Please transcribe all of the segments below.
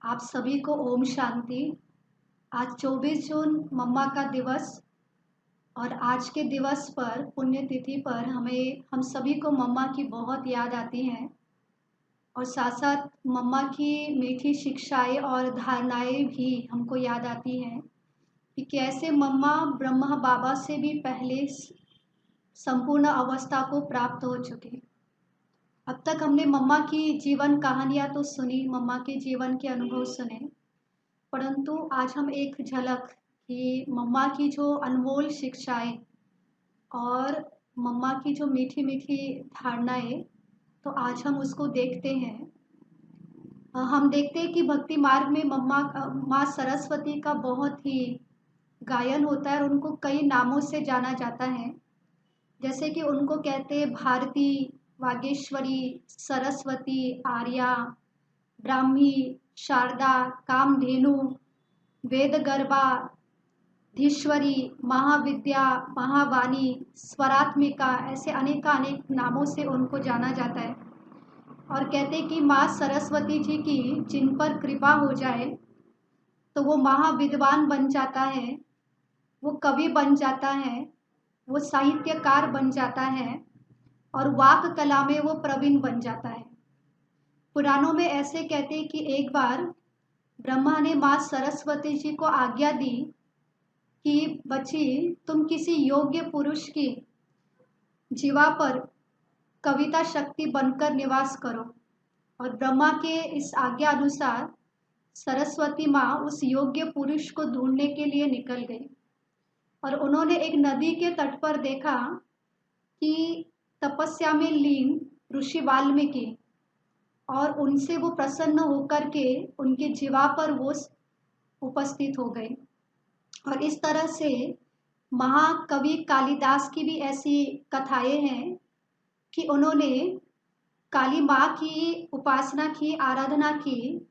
आप सभी को ओम शांति। आज 24 जून मम्मा का दिवस और आज के दिवस पर पुण्यतिथि पर हम सभी को मम्मा की बहुत याद आती है और साथ साथ मम्मा की मीठी शिक्षाएं और धारणाएं भी हमको याद आती हैं कि कैसे मम्मा ब्रह्मा बाबा से भी पहले संपूर्ण अवस्था को प्राप्त हो चुकी। अब तक हमने मम्मा की जीवन कहानियाँ तो सुनी, मम्मा के जीवन के अनुभव सुने, परंतु आज हम एक झलक कि मम्मा की जो अनमोल शिक्षाएं और मम्मा की जो मीठी मीठी धारणाएं, तो आज हम उसको देखते हैं। हम देखते हैं कि भक्ति मार्ग में माँ सरस्वती का बहुत ही गायन होता है और उनको कई नामों से जाना जाता है। जैसे कि उनको कहते हैं भारती, वागेश्वरी, सरस्वती, आर्या, ब्राह्मी, शारदा, कामधेनु, वेदगर्भा, धीश्वरी, महाविद्या, महावाणी, स्वरात्मिका, ऐसे अनेक नामों से उनको जाना जाता है। और कहते हैं कि माँ सरस्वती जी की जिन पर कृपा हो जाए तो वो महाविद्वान बन जाता है, वो कवि बन जाता है, वो साहित्यकार बन जाता है और वाक कला में वो प्रवीण बन जाता है। पुराणों में ऐसे कहते हैं कि एक बार ब्रह्मा ने माँ सरस्वती जी को आज्ञा दी कि बच्ची, तुम किसी योग्य पुरुष की जीवा पर कविता शक्ति बनकर निवास करो। और ब्रह्मा के इस आज्ञा अनुसार सरस्वती माँ उस योग्य पुरुष को ढूंढने के लिए निकल गई और उन्होंने एक नदी के तट पर देखा कि तपस्या में लीन ऋषि वाल्मीकि, और उनसे वो प्रसन्न होकर के उनके जीवा पर वो उपस्थित हो गए। और इस तरह से महाकवि कालिदास की भी ऐसी कथाएं हैं कि उन्होंने काली माँ की उपासना की, आराधना की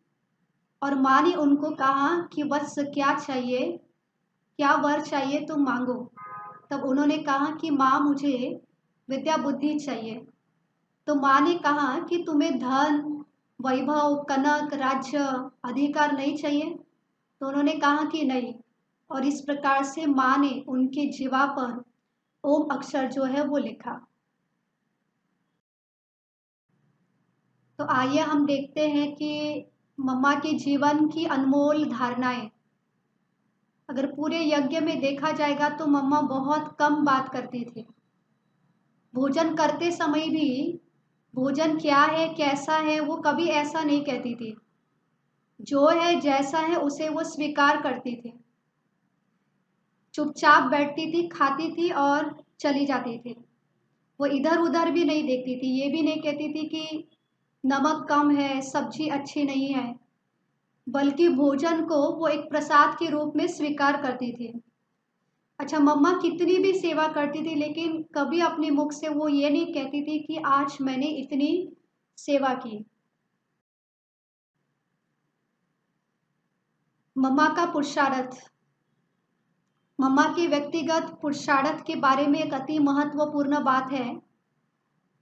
और माँ ने उनको कहा कि वत्स क्या चाहिए, क्या वर चाहिए तुम मांगो। तब उन्होंने कहा कि माँ मुझे विद्या बुद्धि चाहिए। तो माँ ने कहा कि तुम्हें धन, वैभव, कनक, राज्य, अधिकार नहीं चाहिए। तो उन्होंने कहा कि नहीं, और इस प्रकार से माँ ने उनके जीवा पर ओम अक्षर जो है वो लिखा। तो आइए हम देखते हैं कि मम्मा के जीवन की अनमोल धारणाएं। अगर पूरे यज्ञ में देखा जाएगा तो मम्मा बहुत कम बात करती थी। भोजन करते समय भी भोजन क्या है, कैसा है, वो कभी ऐसा नहीं कहती थी। जो है, जैसा है, उसे वो स्वीकार करती थी। चुपचाप बैठती थी, खाती थी और चली जाती थी। वो इधर उधर भी नहीं देखती थी, ये भी नहीं कहती थी कि नमक कम है, सब्जी अच्छी नहीं है, बल्कि भोजन को वो एक प्रसाद के रूप में स्वीकार करती थी। अच्छा, मम्मा कितनी भी सेवा करती थी लेकिन कभी अपने मुख से वो ये नहीं कहती थी कि आज मैंने इतनी सेवा की। मम्मा का पुरुषार्थ। मम्मा के व्यक्तिगत पुरुषार्थ के बारे में एक अति महत्वपूर्ण बात है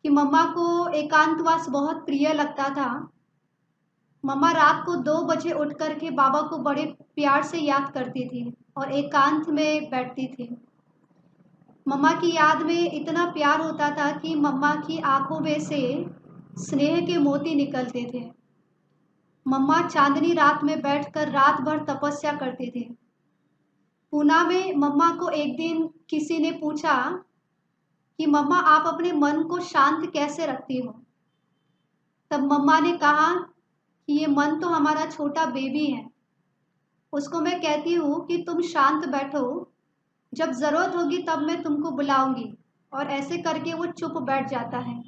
कि मम्मा को एकांतवास बहुत प्रिय लगता था। मम्मा रात को 2 बजे उठ करके बाबा को बड़े प्यार से याद करती थी और एकांत में बैठती थी। मम्मा की याद में इतना प्यार होता था कि मम्मा की आंखों में से स्नेह के मोती निकलते थे। मम्मा चांदनी रात में बैठकर रात भर तपस्या करती थी। पूना में मम्मा को एक दिन किसी ने पूछा कि मम्मा, आप अपने मन को शांत कैसे रखती हो? तब मम्मा ने कहा कि ये मन तो हमारा छोटा बेबी है, उसको मैं कहती हूँ कि तुम शांत बैठो, जब ज़रूरत होगी तब मैं तुमको बुलाऊंगी, और ऐसे करके वो चुप बैठ जाता है।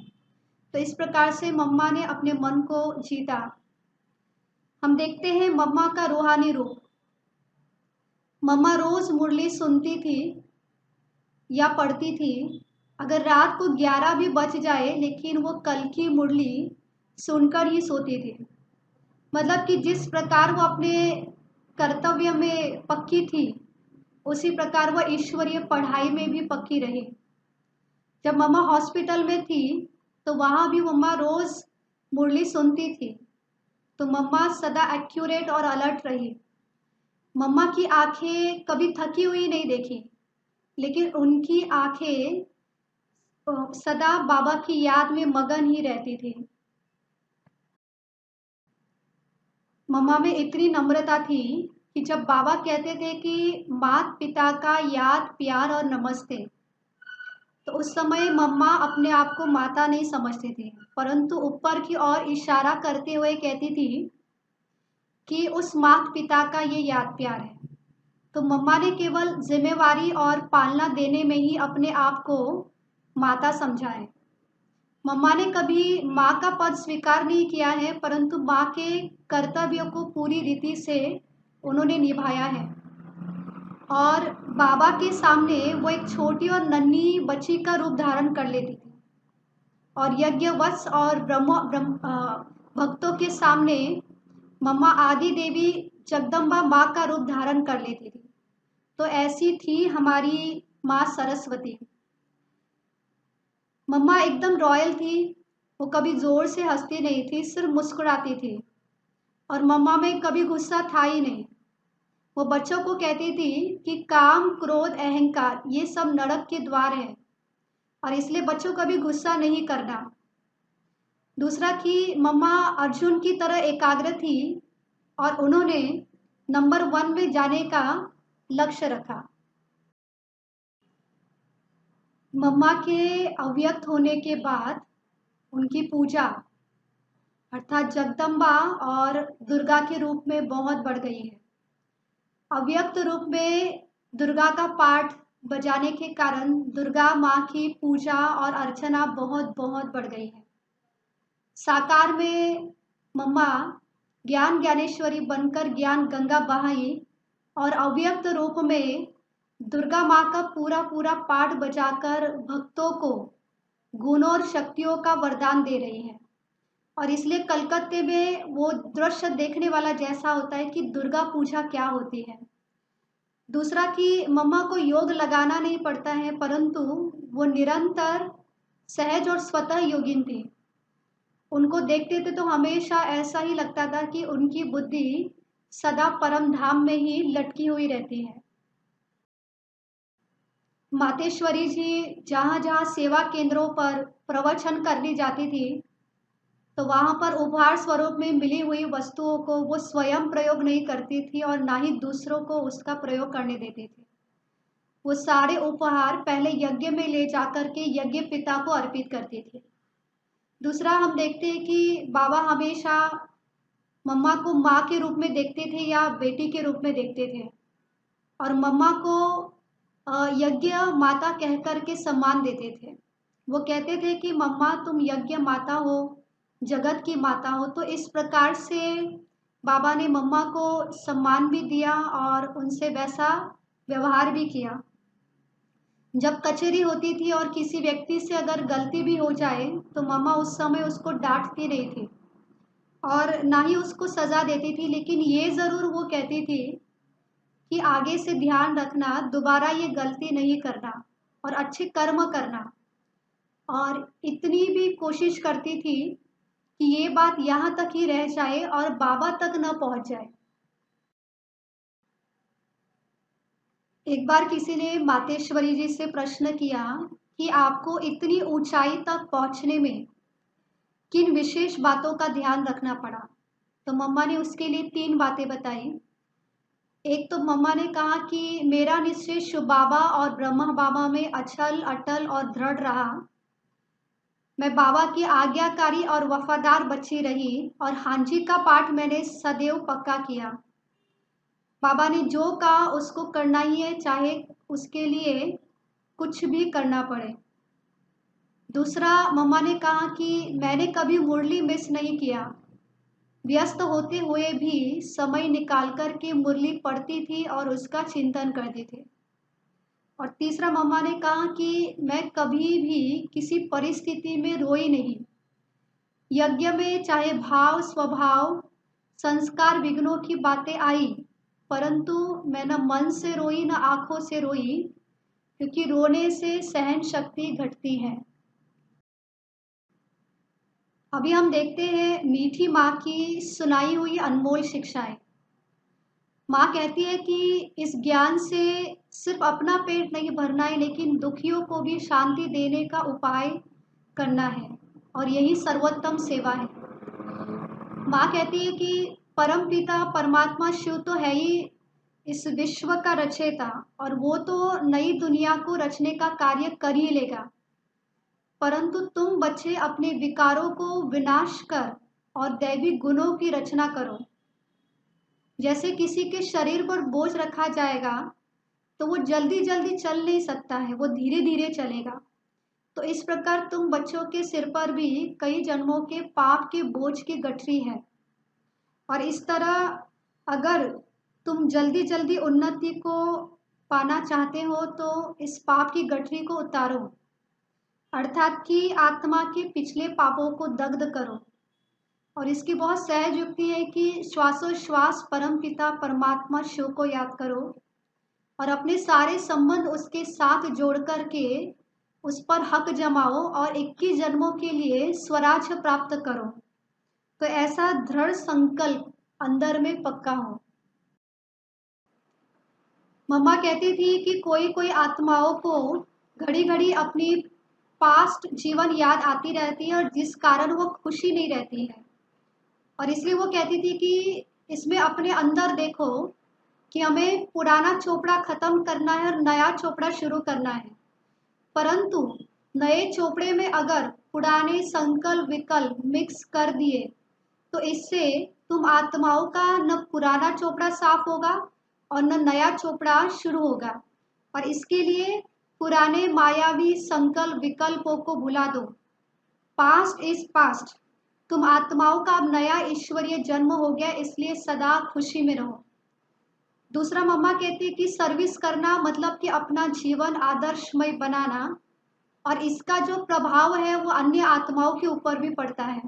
तो इस प्रकार से मम्मा ने अपने मन को जीता। हम देखते हैं मम्मा का रूहानी रूप। मम्मा रोज़ मुरली सुनती थी या पढ़ती थी। अगर रात को 11 भी बज जाए लेकिन वो कल की मुरली सुनकर ही सोती थी। मतलब कि जिस प्रकार वो अपने कर्तव्य में पक्की थी, उसी प्रकार वह ईश्वरीय पढ़ाई में भी पक्की रही। जब मम्मा हॉस्पिटल में थी तो वहाँ भी मम्मा रोज़ मुरली सुनती थी तो मम्मा सदा एक्यूरेट और अलर्ट रही। मम्मा की आंखें कभी थकी हुई नहीं देखी, लेकिन उनकी आंखें सदा बाबा की याद में मगन ही रहती थी। मम्मा में इतनी नम्रता थी कि जब बाबा कहते थे कि माता पिता का याद प्यार और नमस्ते, तो उस समय मम्मा अपने आप को माता नहीं समझती थी, परंतु ऊपर की ओर इशारा करते हुए कहती थी कि उस माता पिता का ये याद प्यार है। तो मम्मा ने केवल जिम्मेवारी और पालना देने में ही अपने आप को माता समझा है। मम्मा ने कभी माँ का पद स्वीकार नहीं किया है, परंतु माँ के कर्तव्यों को पूरी रीति से उन्होंने निभाया है। और बाबा के सामने वो एक छोटी और नन्ही बच्ची का रूप धारण कर लेती थी, और यज्ञ वत्स और भक्तों के सामने मम्मा आदि देवी जगदम्बा माँ का रूप धारण कर लेती थी। तो ऐसी थी हमारी माँ सरस्वती। मम्मा एकदम रॉयल थी। वो कभी जोर से हंसती नहीं थी, सिर्फ मुस्कुराती थी। और मम्मा में कभी गुस्सा था ही नहीं। वो बच्चों को कहती थी कि काम क्रोध अहंकार ये सब नरक के द्वार है, और इसलिए बच्चों का भी गुस्सा नहीं करना। दूसरा कि मम्मा अर्जुन की तरह एकाग्र थी, और उन्होंने नंबर 1 में जाने का लक्ष्य रखा। मम्मा के अव्यक्त होने के बाद उनकी पूजा अर्थात जगदम्बा और दुर्गा के रूप में बहुत बढ़ गई है। अव्यक्त रूप में दुर्गा का पाठ बजाने के कारण दुर्गा माँ की पूजा और अर्चना बहुत बहुत बढ़ गई है। साकार में मम्मा ज्ञान ज्ञानेश्वरी बनकर ज्ञान गंगा बहाई, और अव्यक्त रूप में दुर्गा माँ का पूरा पूरा पाठ बजाकर भक्तों को गुणों और शक्तियों का वरदान दे रही है। और इसलिए कलकत्ते में वो दृश्य देखने वाला जैसा होता है कि दुर्गा पूजा क्या होती है। दूसरा कि मम्मा को योग लगाना नहीं पड़ता है, परंतु वो निरंतर सहज और स्वतः योगिन थी। उनको देखते थे तो हमेशा ऐसा ही लगता था कि उनकी बुद्धि सदा परम धाम में ही लटकी हुई रहती है। मातेश्वरी जी जहाँ जहाँ सेवा केंद्रों पर प्रवचन करने जाती थी, तो वहाँ पर उपहार स्वरूप में मिली हुई वस्तुओं को वो स्वयं प्रयोग नहीं करती थी, और ना ही दूसरों को उसका प्रयोग करने देती थी। वो सारे उपहार पहले यज्ञ में ले जाकर के यज्ञ पिता को अर्पित करती थी। दूसरा हम देखते हैं कि बाबा हमेशा मम्मा को माँ के रूप में देखते थे या बेटी के रूप में देखते थे, और मम्मा को यज्ञ माता कह कर के सम्मान देते थे। वो कहते थे कि मम्मा तुम यज्ञ माता हो, जगत की माता हो। तो इस प्रकार से बाबा ने मम्मा को सम्मान भी दिया और उनसे वैसा व्यवहार भी किया। जब कचहरी होती थी और किसी व्यक्ति से अगर गलती भी हो जाए, तो मम्मा उस समय उसको डांटती नहीं थी और ना ही उसको सज़ा देती थी, लेकिन ये ज़रूर वो कहती थी कि आगे से ध्यान रखना, दोबारा ये गलती नहीं करना और अच्छे कर्म करना। और इतनी भी कोशिश करती थी कि ये बात यहाँ तक ही रह जाए और बाबा तक न पहुँच जाए। एक बार किसी ने मातेश्वरी जी से प्रश्न किया कि आपको इतनी ऊंचाई तक पहुँचने में किन विशेष बातों का ध्यान रखना पड़ा। तो मम्मा ने उसके लिए 3 बातें बताई। एक तो मम्मा ने कहा कि मेरा निश्चय शिव बाबा और ब्रह्मा बाबा में अचल अटल और दृढ़ रहा। मैं बाबा की आज्ञाकारी और वफादार बच्ची रही, और हाँ जी का पाठ मैंने सदैव पक्का किया। बाबा ने जो कहा उसको करना ही है, चाहे उसके लिए कुछ भी करना पड़े। दूसरा मम्मा ने कहा कि मैंने कभी मुरली मिस नहीं किया। व्यस्त होते हुए भी समय निकाल कर के मुरली पढ़ती थी और उसका चिंतन करती थी। और तीसरा मम्मा ने कहा कि मैं कभी भी किसी परिस्थिति में रोई नहीं। यज्ञ में चाहे भाव स्वभाव संस्कार विघ्नों की बातें आई, परंतु मैं न मन से रोई न आंखों से रोई, क्योंकि रोने से सहन शक्ति घटती है। अभी हम देखते हैं मीठी माँ की सुनाई हुई अनमोल शिक्षाएं। माँ कहती है कि इस ज्ञान से सिर्फ अपना पेट नहीं भरना है, लेकिन दुखियों को भी शांति देने का उपाय करना है, और यही सर्वोत्तम सेवा है। माँ कहती है कि परम पिता परमात्मा शिव तो है ही इस विश्व का रचयिता, और वो तो नई दुनिया को रचने का कार्य कर ही लेगा। परंतु तुम बच्चे अपने विकारों को विनाश कर और दैवी गुणों की रचना करो। जैसे किसी के शरीर पर बोझ रखा जाएगा तो वो जल्दी जल्दी चल नहीं सकता है, वो धीरे धीरे चलेगा। तो इस प्रकार तुम बच्चों के सिर पर भी कई जन्मों के पाप के बोझ की गठरी है, और इस तरह अगर तुम जल्दी जल्दी उन्नति को पाना चाहते हो तो इस पाप की गठरी को उतारो, अर्थात कि आत्मा के पिछले पापों को दग्ध करो। और इसकी बहुत सहज युक्ति है कि श्वासोश्वास परम पिता परमात्मा शिव को याद करो और अपने सारे संबंध उसके साथ जोड़ करके उस पर हक जमाओ और 21 जन्मों के लिए स्वराज्य प्राप्त करो। तो ऐसा दृढ़ संकल्प अंदर में पक्का हो। मम्मा कहती थी कि कोई कोई आत्माओं को घड़ी घड़ी अपनी पास्ट जीवन याद आती रहती है, और जिस कारण वो खुशी नहीं रहती है, और इसलिए वो कहती थी कि इसमें अपने अंदर देखो कि हमें पुराना चोपड़ा खत्म करना है और नया चोपड़ा शुरू करना है। परंतु नए चोपड़े में अगर पुराने संकल्प विकल्प मिक्स कर दिए तो इससे तुम आत्माओं का न पुराना चोपड़ा साफ होगा और न नया चोपड़ा शुरू होगा। और इसके लिए पुराने मायावी संकल्प विकल्पों को भुला दो। Past is past. तुम आत्माओं का अब नया ईश्वरीय जन्म हो गया, इसलिए सदा खुशी में रहो। दूसरा, मम्मा कहती है कि सर्विस करना मतलब कि अपना जीवन आदर्शमय बनाना, और इसका जो प्रभाव है वो अन्य आत्माओं के ऊपर भी पड़ता है।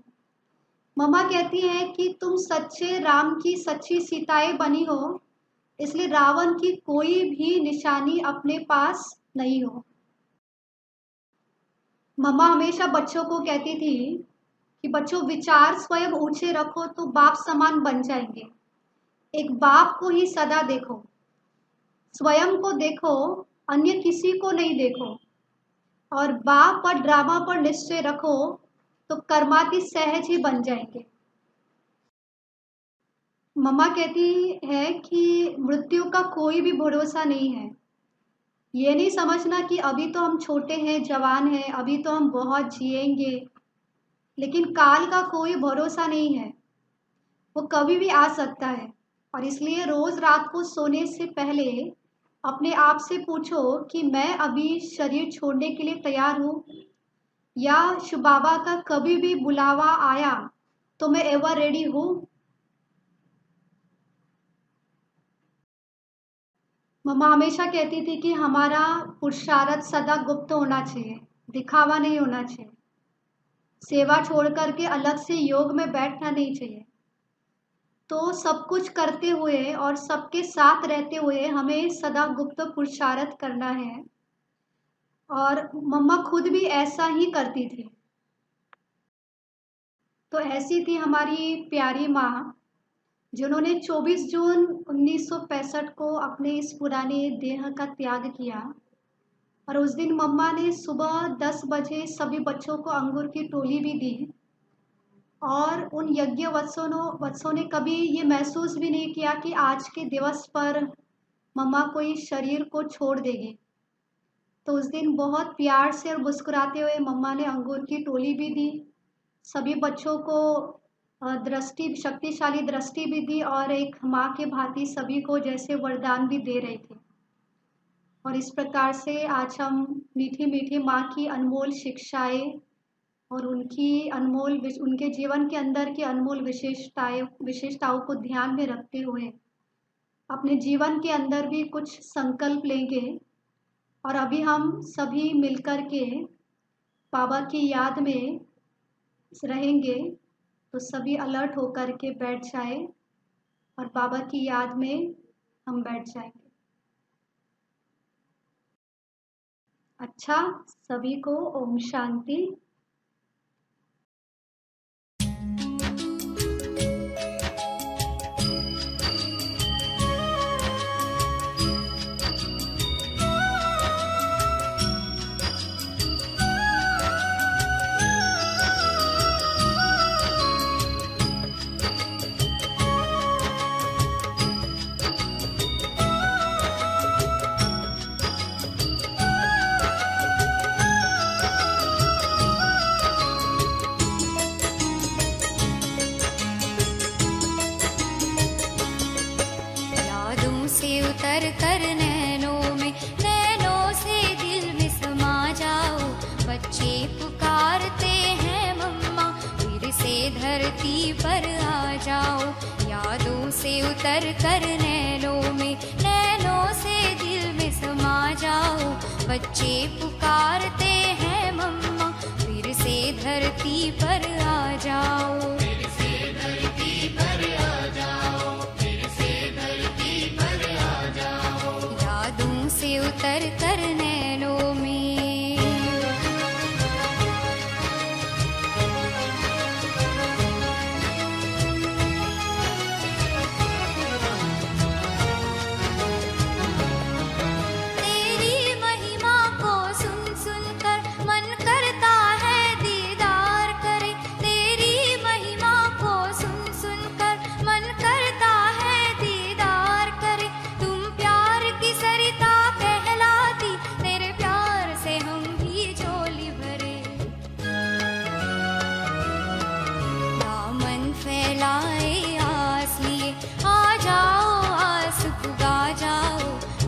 मम्मा कहती है कि तुम सच्चे राम की सच्ची सीताएं बनी हो, इसलिए रावण की कोई भी निशानी अपने पास नहीं हो। मम्मा हमेशा बच्चों को कहती थी कि बच्चों, विचार स्वयं ऊंचे रखो तो बाप समान बन जाएंगे। एक बाप को ही सदा देखो, स्वयं को देखो, अन्य किसी को नहीं देखो, और बाप और ड्रामा पर निश्चय रखो तो कर्माति सहज ही बन जाएंगे। मम्मा कहती है कि मृत्यु का कोई भी भरोसा नहीं है। ये नहीं समझना कि अभी तो हम छोटे हैं, जवान हैं, अभी तो हम बहुत जिएंगे, लेकिन काल का कोई भरोसा नहीं है, वो कभी भी आ सकता है। और इसलिए रोज रात को सोने से पहले अपने आप से पूछो कि मैं अभी शरीर छोड़ने के लिए तैयार हूँ, या शिव बाबा का कभी भी बुलावा आया तो मैं एवर रेडी हूँ। मम्मा हमेशा कहती थी कि हमारा पुरुषार्थ सदा गुप्त होना चाहिए, दिखावा नहीं होना चाहिए। सेवा छोड़ करके अलग से योग में बैठना नहीं चाहिए। तो सब कुछ करते हुए और सबके साथ रहते हुए हमें सदा गुप्त पुरुषार्थ करना है, और मम्मा खुद भी ऐसा ही करती थी। तो ऐसी थी हमारी प्यारी माँ, जिन्होंने 24 जून 1965 को अपने इस पुराने देह का त्याग किया। और उस दिन मम्मा ने सुबह 10 बजे सभी बच्चों को अंगूर की टोली भी दी, और उन यज्ञ वत्सों ने कभी ये महसूस भी नहीं किया कि आज के दिवस पर मम्मा कोई शरीर को छोड़ देगी। तो उस दिन बहुत प्यार से और मुस्कुराते हुए मम्मा ने अंगूर की टोली भी दी, सभी बच्चों को दृष्टि शक्तिशाली दृष्टि भी दी, और एक माँ के भांति सभी को जैसे वरदान भी दे रही थी। और इस प्रकार से आज हम मीठी मीठी माँ की अनमोल शिक्षाएं और उनके जीवन के अंदर की अनमोल विशेषताओं को ध्यान में रखते हुए अपने जीवन के अंदर भी कुछ संकल्प लेंगे। और अभी हम सभी मिलकर के बाबा की याद में रहेंगे। तो सभी अलर्ट होकर के बैठ जाए और बाबा की याद में हम बैठ जाएंगे। अच्छा, सभी को ओम शांति। धरती पर आ जाओ, यादों से उतर कर नैनों से दिल में समा जाओ। बच्चे पुकारते हैं मम्मा, फिर से धरती पर आ जाओ, फिर से धरती पर आ जाओ, फिर से धरती पर आ जाओ। यादों से उतर कर नैनों में।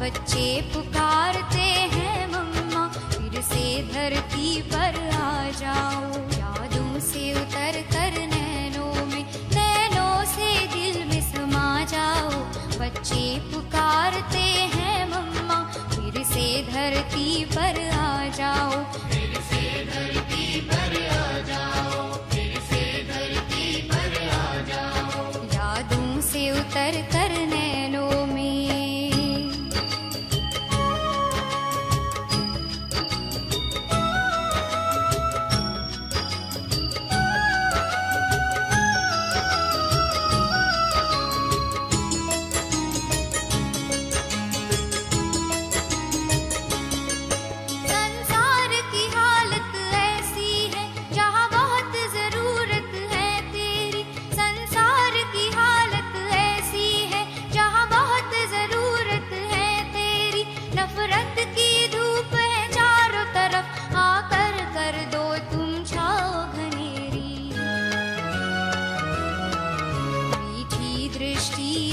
बच्चे पुकारते हैं मम्मा, फिर से धरती पर आ जाओ, यादों से उतर कर नैनों से दिल में समा जाओ। बच्चे पुकारते हैं मम्मा, फिर से धरती पर आ जाओ, फिर से धरती पर आ जाओ, फिर से धरती पर आ जाओ। यादों से उतर कर नैनों में।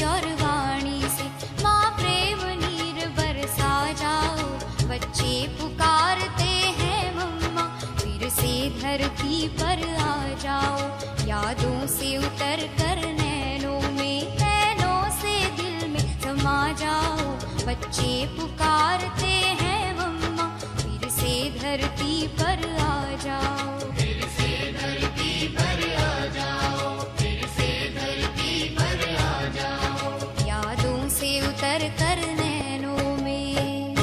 और वाणी से माँ प्रेम नीर बरसा जाओ। बच्चे पुकारते हैं मम्मा, फिर से धरती पर आ जाओ, यादों से उतर कर नैनों से दिल में समा जाओ। बच्चे पुकारते हैं मम्मा, फिर से धरती पर आ जाओ, फिर से धरती पर आ जाओ, फिर से धरती पर आ जाओ। यादों से उतर कर नैनों में।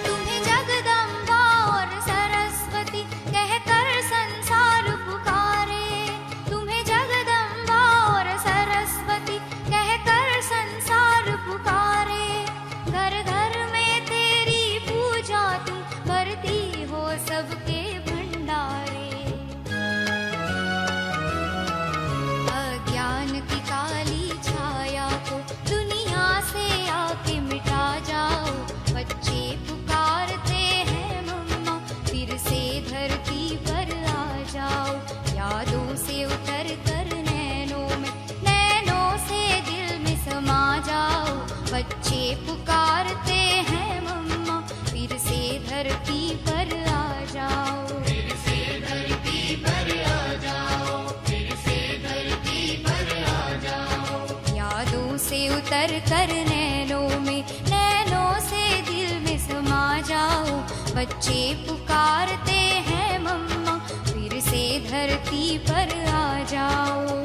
तुम्हें जगदम्बा और सरस्वती कहकर संसार पुकारे, तुम्हें जगदम्बा और सरस्वती कहकर संसार पुकारे। घर घर में तेरी पूजा तुम करती हो सबके भंडारे। अज्ञान की काली छाया को दुनिया से आके मिटा जाओ। बच्चे पुकारते हैं मम्मा, फिर से धरती पर आ जाओ, यादों से उतर कर नैनों से दिल में समा जाओ। बच्चे पुकारते हैं मम्मा, फिर से धरती पर आ जाओ, फिर से धरती पर आ जाओ, फिर से धरती पर आ जाओ। यादों से उतर कर नैनों से दिल में समा जाओ। बच्चे पुकारते हैं मम्मा, फिर से धरती पर आ जाओ।